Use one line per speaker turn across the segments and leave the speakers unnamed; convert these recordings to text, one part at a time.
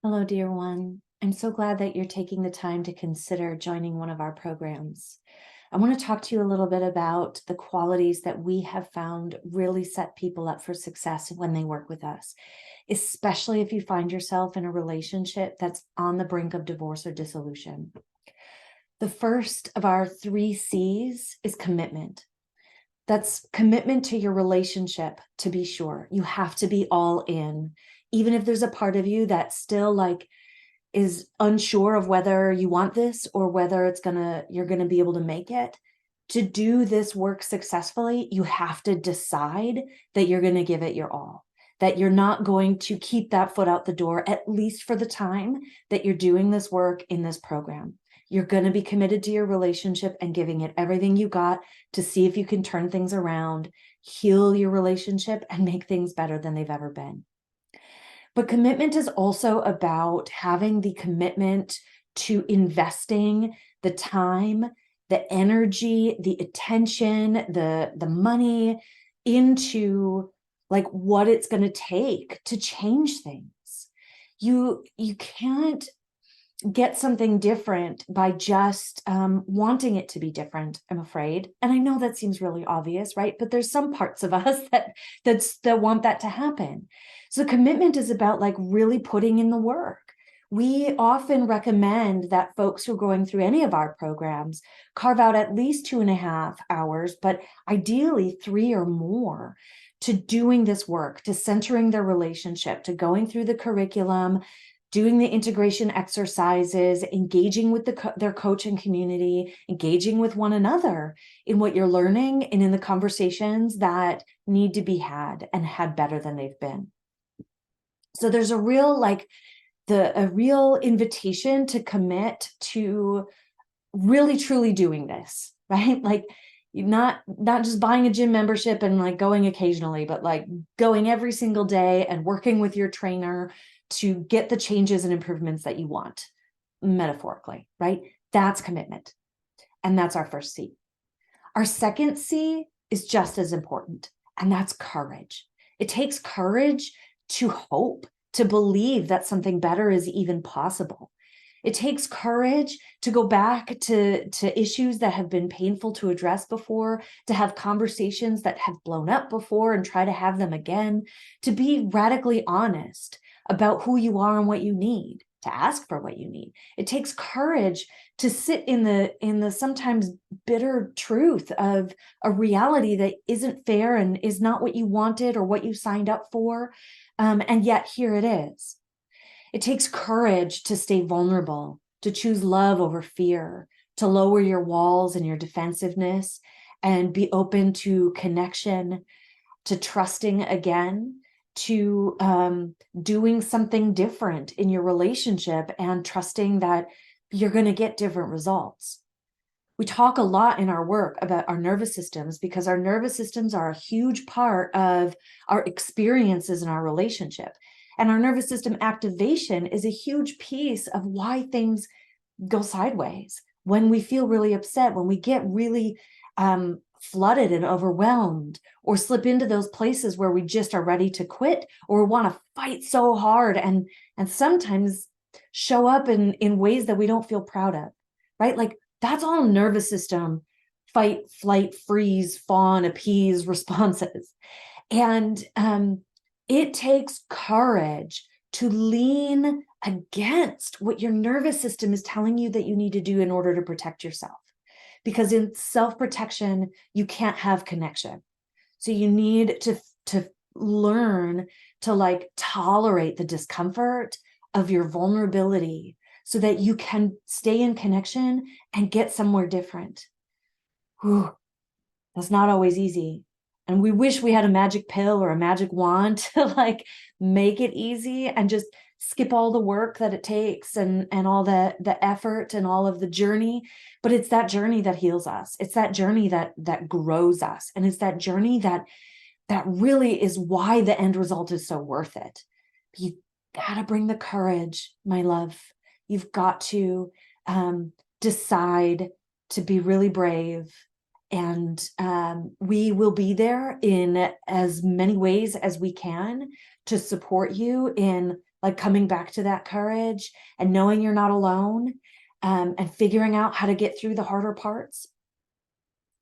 Hello, dear one. I'm so glad that you're taking the time to consider joining one of our programs. I want to talk to you a little bit about the qualities that we have found really set people up for success when they work with us, especially if you find yourself in a relationship that's on the brink of divorce or dissolution. The first of our 3 C's is commitment. That's commitment to your relationship, to be sure. You have to be all in. Even if there's a part of you that still is unsure of whether you want this or whether you're gonna be able to make it. To do this work successfully, you have to decide that you're gonna give it your all, that you're not going to keep that foot out the door, at least for the time that you're doing this work in this program. You're gonna be committed to your relationship and giving it everything you got to see if you can turn things around, heal your relationship, and make things better than they've ever been. But commitment is also about having the commitment to investing the time, the energy, the attention, the money into what it's going to take to change things. You can't get something different by just wanting it to be different, I'm afraid. And I know that seems really obvious, right? But there's some parts of us that want that to happen. So commitment is about really putting in the work. We often recommend that folks who are going through any of our programs carve out at least 2.5 hours, but ideally 3 or more, to doing this work, to centering their relationship, to going through the curriculum, doing the integration exercises, engaging with their coaching community, engaging with one another in what you're learning and in the conversations that need to be had and had better than they've been. So there's a real invitation to commit to really truly doing this, right? Not just buying a gym membership and going occasionally, but going every single day and working with your trainer to get the changes and improvements that you want, metaphorically, right? That's commitment. And that's our first C. Our second C is just as important, and that's courage. It takes courage to hope, to believe that something better is even possible. It takes courage to go back to issues that have been painful to address before, to have conversations that have blown up before and try to have them again, to be radically honest about who you are and what you need, to ask for what you need. It takes courage to sit in the sometimes bitter truth of a reality that isn't fair and is not what you wanted or what you signed up for, and yet here it is. It takes courage to stay vulnerable, to choose love over fear, to lower your walls and your defensiveness and be open to connection, to trusting again, to doing something different in your relationship and trusting that you're going to get different results. We talk a lot in our work about our nervous systems because our nervous systems are a huge part of our experiences in our relationship. And our nervous system activation is a huge piece of why things go sideways. When we feel really upset, when we get really flooded and overwhelmed, or slip into those places where we just are ready to quit or want to fight so hard and sometimes show up in ways that we don't feel proud of, right? That's all nervous system fight, flight, freeze, fawn, appease responses. And it takes courage to lean against what your nervous system is telling you that you need to do in order to protect yourself. Because in self-protection, you can't have connection. So you need to learn to tolerate the discomfort of your vulnerability so that you can stay in connection and get somewhere different. Whew. That's not always easy. And we wish we had a magic pill or a magic wand to make it easy and just skip all the work that it takes and all the effort and all of the journey. But it's that journey that heals us. It's that journey that grows us. And it's that journey that really is why the end result is so worth it. You gotta bring the courage, my love. You've got to decide to be really brave. And we will be there in as many ways as we can to support you in like coming back to that courage and knowing you're not alone, and figuring out how to get through the harder parts.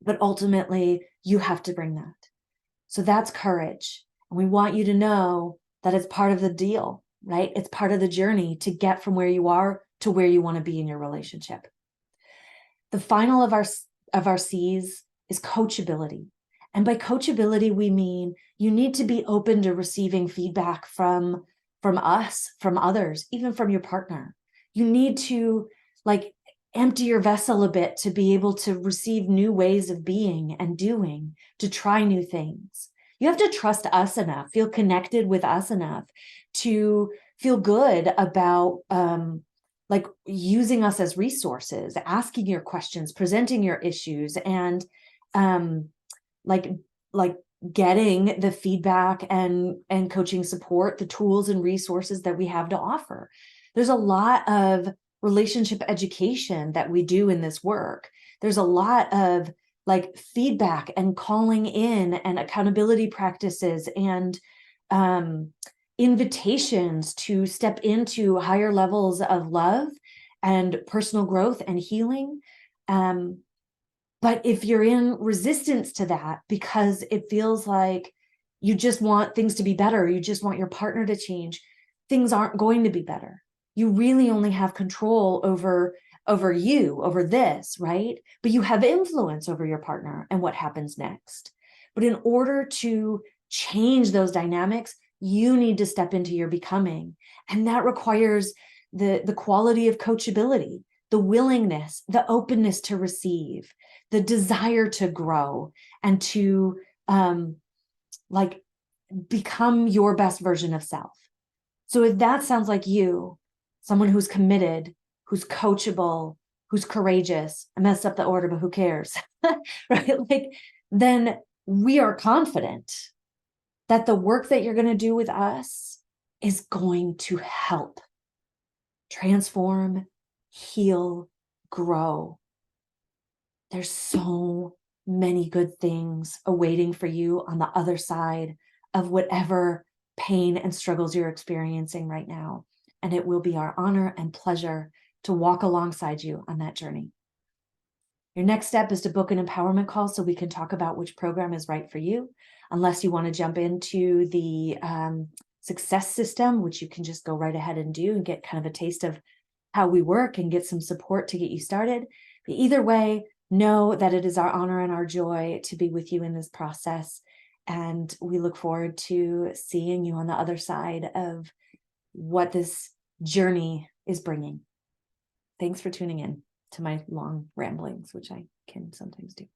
But ultimately, you have to bring that. So that's courage. And we want you to know that it's part of the deal, right? It's part of the journey to get from where you are to where you want to be in your relationship. The final of our C's is coachability. And by coachability, we mean you need to be open to receiving feedback from us, from others, even from your partner. You need to like empty your vessel a bit to be able to receive new ways of being and doing, to try new things. You have to trust us enough, feel connected with us enough to feel good about like using us as resources, asking your questions, presenting your issues, and like getting the feedback and coaching support, the tools and resources that we have to offer. There's a lot of relationship education that we do in this work. There's a lot of like feedback and calling in and accountability practices and invitations to step into higher levels of love and personal growth and healing. But if you're in resistance to that because it feels like you just want things to be better, you just want your partner to change, things aren't going to be better. You really only have control over this, right? But you have influence over your partner and what happens next. But in order to change those dynamics, you need to step into your becoming. And that requires the quality of coachability, the willingness, the openness to receive, the desire to grow and to like become your best version of self. So if that sounds like you, someone who's committed, who's coachable, who's courageous, I messed up the order, but who cares, right? Like, then we are confident that the work that you're going to do with us is going to help transform, heal, grow. There's so many good things awaiting for you on the other side of whatever pain and struggles you're experiencing right now. And it will be our honor and pleasure to walk alongside you on that journey. Your next step is to book an empowerment call so we can talk about which program is right for you. Unless you want to jump into the success system, which you can just go right ahead and do and get kind of a taste of how we work and get some support to get you started. But either way, know that it is our honor and our joy to be with you in this process. And we look forward to seeing you on the other side of what this journey is bringing. Thanks for tuning in to my long ramblings, which I can sometimes do.